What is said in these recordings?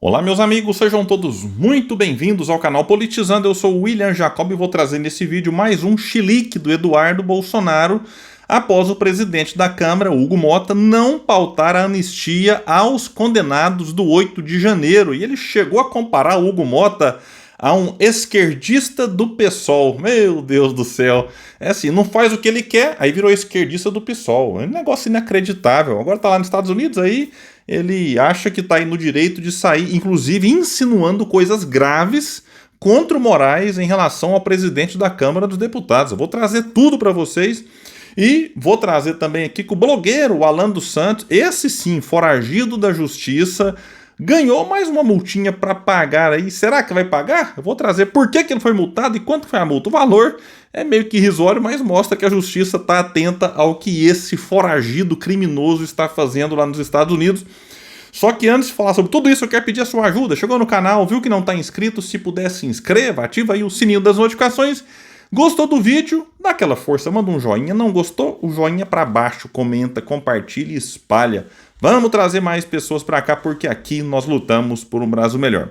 Olá, meus amigos, sejam todos muito bem-vindos ao canal Politizando. Eu sou o William Jacob e vou trazer nesse vídeo mais um chilique do Eduardo Bolsonaro após o presidente da Câmara, Hugo Motta, não pautar a anistia aos condenados do 8 de janeiro. E ele chegou a comparar o Hugo Motta a um esquerdista do PSOL. Meu Deus do céu. É assim, não faz o que ele quer, aí virou esquerdista do PSOL. É um negócio inacreditável. Agora tá lá nos Estados Unidos, aí ele acha que tá aí no direito de sair, inclusive insinuando coisas graves contra o Moraes em relação ao presidente da Câmara dos Deputados. Eu vou trazer tudo para vocês. E vou trazer também aqui que o blogueiro Alan dos Santos, esse sim, foragido da justiça, ganhou mais uma multinha para pagar aí. Será que vai pagar? Eu vou trazer por que ele foi multado e quanto foi a multa. O valor é meio que irrisório, mas mostra que a justiça está atenta ao que esse foragido criminoso está fazendo lá nos Estados Unidos. Só que antes de falar sobre tudo isso, eu quero pedir a sua ajuda. Chegou no canal, viu que não está inscrito? Se puder, se inscreva, ativa aí o sininho das notificações. Gostou do vídeo? Dá aquela força, manda um joinha. Não gostou? O joinha para baixo, comenta, compartilha e espalha. Vamos trazer mais pessoas para cá, porque aqui nós lutamos por um Brasil melhor.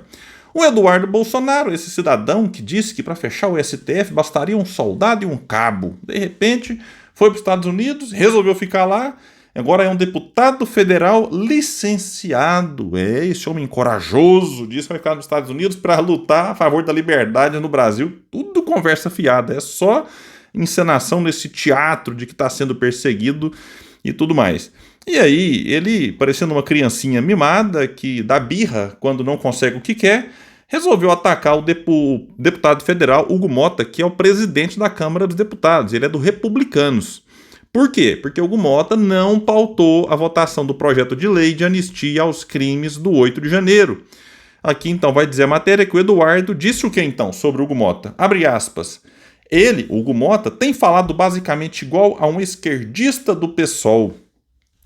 O Eduardo Bolsonaro, esse cidadão que disse que para fechar o STF bastaria um soldado e um cabo. De repente, foi para os Estados Unidos, resolveu ficar lá. Agora é um deputado federal licenciado. É esse homem corajoso, disse que vai ficar nos Estados Unidos para lutar a favor da liberdade no Brasil. Tudo conversa fiada, é só encenação nesse teatro de que está sendo perseguido e tudo mais. E aí, ele, parecendo uma criancinha mimada que dá birra quando não consegue o que quer, resolveu atacar o deputado federal Hugo Motta, que é o presidente da Câmara dos Deputados. Ele é do Republicanos. Por quê? Porque Hugo Motta não pautou a votação do projeto de lei de anistia aos crimes do 8 de janeiro. Aqui então vai dizer a matéria que o Eduardo disse o que então sobre Hugo Motta? Abre aspas. Ele, Hugo Motta, tem falado basicamente igual a um esquerdista do PSOL.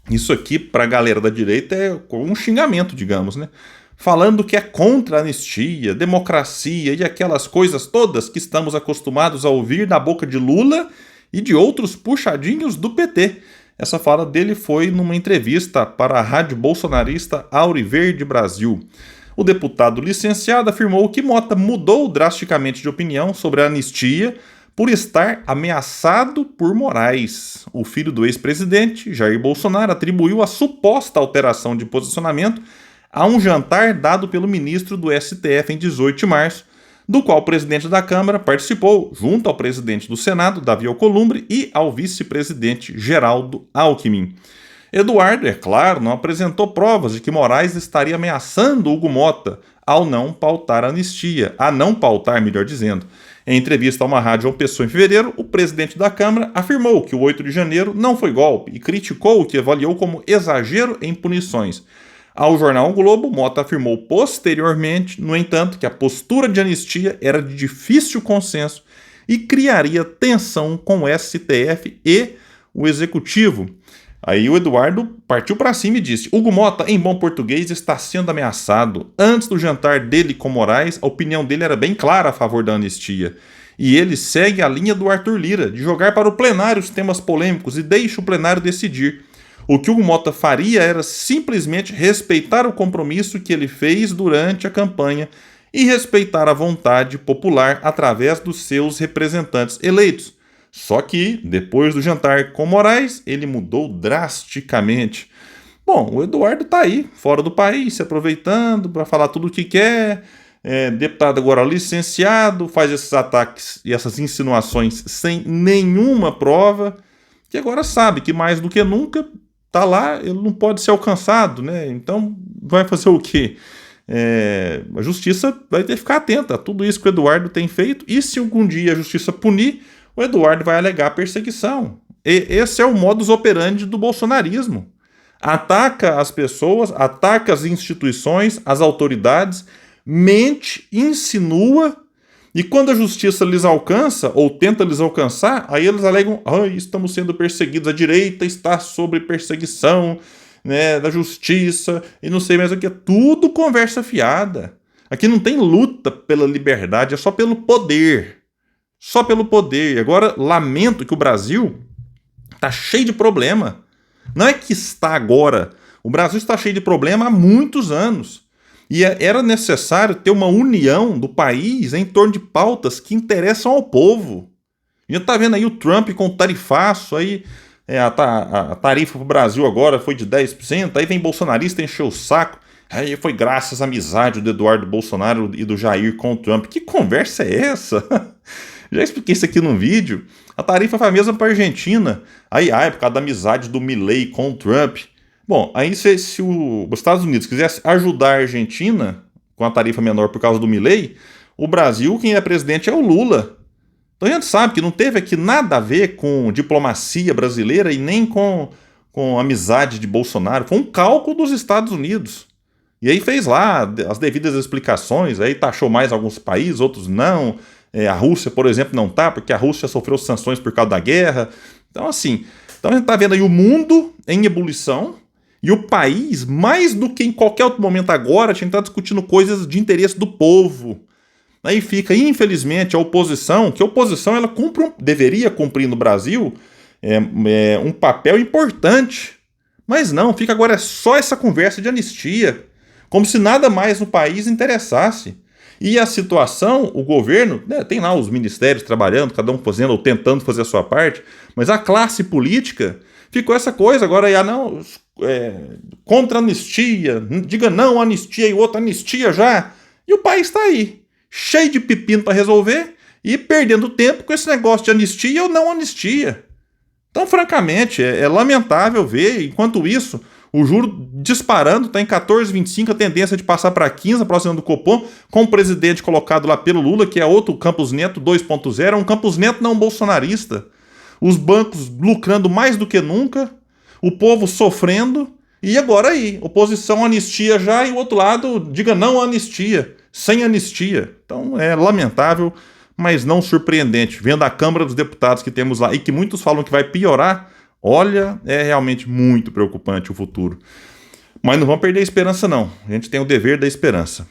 Isso aqui, para a galera da direita, é um xingamento, digamos, né? Falando que é contra a anistia, democracia e aquelas coisas todas que estamos acostumados a ouvir da boca de Lula e de outros puxadinhos do PT. Essa fala dele foi numa entrevista para a rádio bolsonarista Auriverde Brasil. O deputado licenciado afirmou que Motta mudou drasticamente de opinião sobre a anistia por estar ameaçado por Moraes. O filho do ex-presidente, Jair Bolsonaro, atribuiu a suposta alteração de posicionamento a um jantar dado pelo ministro do STF em 18 de março, do qual o presidente da Câmara participou, junto ao presidente do Senado, Davi Alcolumbre, e ao vice-presidente Geraldo Alckmin. Eduardo, é claro, não apresentou provas de que Moraes estaria ameaçando Hugo Motta ao não pautar a anistia, a não pautar, melhor dizendo. Em entrevista a uma rádio João Pessoa em fevereiro, o presidente da Câmara afirmou que o 8 de janeiro não foi golpe e criticou o que avaliou como exagero em punições. Ao jornal O Globo, Motta afirmou posteriormente, no entanto, que a postura de anistia era de difícil consenso e criaria tensão com o STF e o Executivo. Aí o Eduardo partiu para cima e disse: Hugo Motta, em bom português, está sendo ameaçado. Antes do jantar dele com Moraes, a opinião dele era bem clara a favor da anistia. E ele segue a linha do Arthur Lira, de jogar para o plenário os temas polêmicos e deixa o plenário decidir. O que Hugo Motta faria era simplesmente respeitar o compromisso que ele fez durante a campanha e respeitar a vontade popular através dos seus representantes eleitos. Só que, depois do jantar com Moraes, ele mudou drasticamente. Bom, o Eduardo tá aí, fora do país, se aproveitando para falar tudo o que quer. Deputado agora licenciado, faz esses ataques e essas insinuações sem nenhuma prova, que agora sabe que mais do que nunca tá lá, ele não pode ser alcançado, né? Então vai fazer o quê? A justiça vai ter que ficar atenta a tudo isso que o Eduardo tem feito, e se algum dia a justiça punir, o Eduardo vai alegar perseguição. Esse é o modus operandi do bolsonarismo. Ataca as pessoas, ataca as instituições, as autoridades, mente, insinua, e quando a justiça lhes alcança, ou tenta lhes alcançar, aí eles alegam: estamos sendo perseguidos, a direita está sob perseguição, né, da justiça, e não sei mais o que. Tudo conversa fiada. Aqui não tem luta pela liberdade, é só pelo poder. Só pelo poder. Agora, lamento que o Brasil está cheio de problema. Não é que está agora. O Brasil está cheio de problema há muitos anos. E era necessário ter uma união do país em torno de pautas que interessam ao povo. A gente tá vendo aí o Trump com o tarifaço, aí a tarifa pro Brasil agora foi de 10%, aí vem bolsonarista encher o saco. Aí foi graças à amizade do Eduardo Bolsonaro e do Jair com o Trump. Que conversa é essa? Já expliquei isso aqui num vídeo. A tarifa foi a mesma para a Argentina. Aí, é por causa da amizade do Milei com o Trump. Bom, aí se os Estados Unidos quisesse ajudar a Argentina com a tarifa menor por causa do Milei, o Brasil, quem é presidente é o Lula. Então a gente sabe que não teve aqui nada a ver com diplomacia brasileira e nem com amizade de Bolsonaro. Foi um cálculo dos Estados Unidos. E aí fez lá as devidas explicações, aí taxou mais alguns países, outros não. A Rússia, por exemplo, não tá, porque a Rússia sofreu sanções por causa da guerra. Então, assim, a gente tá vendo aí o mundo em ebulição e o país, mais do que em qualquer outro momento agora, a gente tá discutindo coisas de interesse do povo. Aí fica, infelizmente, a oposição, que a oposição ela deveria cumprir no Brasil um papel importante. Mas não, fica agora só essa conversa de anistia. Como se nada mais no país interessasse. E a situação, o governo, tem lá os ministérios trabalhando, cada um fazendo ou tentando fazer a sua parte, mas a classe política ficou essa coisa agora, contra a anistia, diga não anistia e o outro anistia já. E o país está aí, cheio de pepino para resolver e perdendo tempo com esse negócio de anistia ou não anistia. Então, francamente, é lamentável ver, enquanto isso, o juro disparando, está em 14,25, a tendência de passar para 15, aproximando do Copom, com o presidente colocado lá pelo Lula, que é outro Campos Neto 2.0, um Campos Neto não bolsonarista. Os bancos lucrando mais do que nunca, o povo sofrendo, e agora aí, oposição anistia já, e o outro lado diga não anistia, sem anistia. Então é lamentável, mas não surpreendente. Vendo a Câmara dos Deputados que temos lá, e que muitos falam que vai piorar, olha, é realmente muito preocupante o futuro. Mas não vamos perder a esperança, não. A gente tem o dever da esperança.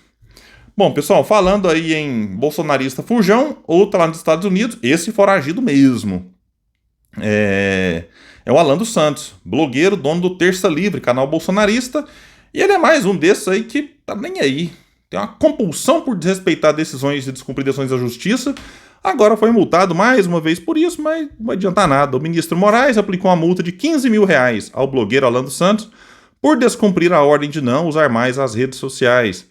Bom, pessoal, falando aí em bolsonarista fujão, outro lá nos Estados Unidos, esse foragido mesmo. É o Alan dos Santos, blogueiro, dono do Terça Livre, canal bolsonarista. E ele é mais um desses aí que tá nem aí. Tem uma compulsão por desrespeitar decisões e descumprir decisões da justiça. Agora foi multado mais uma vez por isso, mas não vai adiantar nada. O ministro Moraes aplicou uma multa de R$15 mil ao blogueiro Alan dos Santos por descumprir a ordem de não usar mais as redes sociais.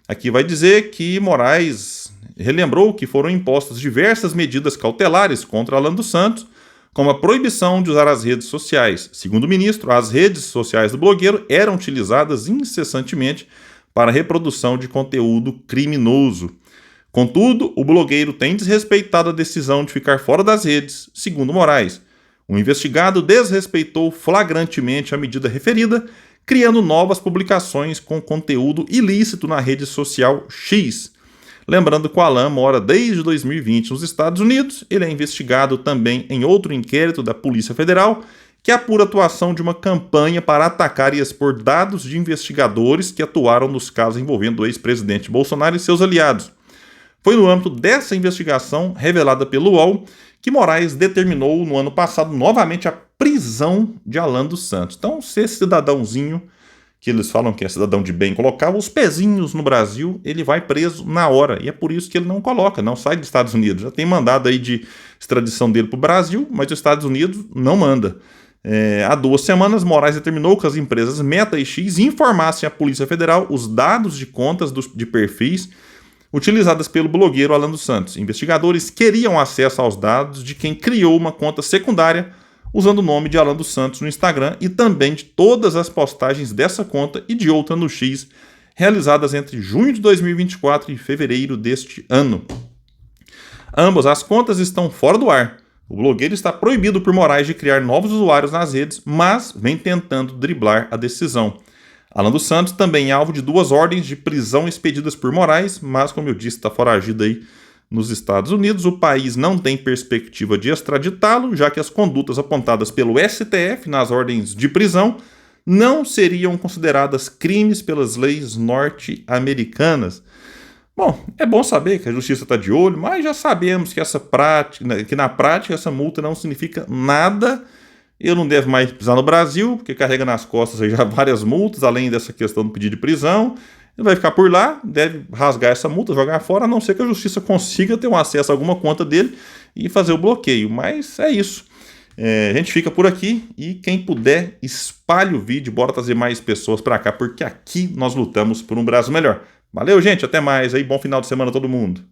Aqui vai dizer que Moraes relembrou que foram impostas diversas medidas cautelares contra Alan dos Santos, como a proibição de usar as redes sociais. Segundo o ministro, as redes sociais do blogueiro eram utilizadas incessantemente para a reprodução de conteúdo criminoso. Contudo, o blogueiro tem desrespeitado a decisão de ficar fora das redes, segundo Moraes. O investigado desrespeitou flagrantemente a medida referida, criando novas publicações com conteúdo ilícito na rede social X. Lembrando que o Alan mora desde 2020 nos Estados Unidos, ele é investigado também em outro inquérito da Polícia Federal, que apura a atuação de uma campanha para atacar e expor dados de investigadores que atuaram nos casos envolvendo o ex-presidente Bolsonaro e seus aliados. Foi no âmbito dessa investigação, revelada pelo UOL, que Moraes determinou no ano passado novamente a prisão de Alan dos Santos. Então, se esse cidadãozinho, que eles falam que é cidadão de bem, colocava os pezinhos no Brasil, ele vai preso na hora. E é por isso que ele não coloca, não sai dos Estados Unidos. Já tem mandado aí de extradição dele para o Brasil, mas os Estados Unidos não manda. Há 2 semanas, Moraes determinou que as empresas Meta e X informassem à Polícia Federal os dados de contas de perfis utilizadas pelo blogueiro Alan dos Santos. Investigadores queriam acesso aos dados de quem criou uma conta secundária usando o nome de Alan dos Santos no Instagram e também de todas as postagens dessa conta e de outra no X, realizadas entre junho de 2024 e fevereiro deste ano. Ambas as contas estão fora do ar. O blogueiro está proibido por Moraes de criar novos usuários nas redes, mas vem tentando driblar a decisão. Alan dos Santos também é alvo de 2 ordens de prisão expedidas por Moraes, mas, como eu disse, está foragido aí nos Estados Unidos. O país não tem perspectiva de extraditá-lo, já que as condutas apontadas pelo STF nas ordens de prisão não seriam consideradas crimes pelas leis norte-americanas. Bom, é bom saber que a justiça está de olho, mas já sabemos que na prática essa multa não significa nada. Eu não devo mais pisar no Brasil, porque carrega nas costas aí já várias multas, além dessa questão do pedido de prisão. Ele vai ficar por lá, deve rasgar essa multa, jogar fora, a não ser que a justiça consiga ter um acesso a alguma conta dele e fazer o bloqueio. Mas é isso. A gente fica por aqui e quem puder, espalhe o vídeo, bora trazer mais pessoas para cá, porque aqui nós lutamos por um Brasil melhor. Valeu, gente, até mais aí, bom final de semana a todo mundo.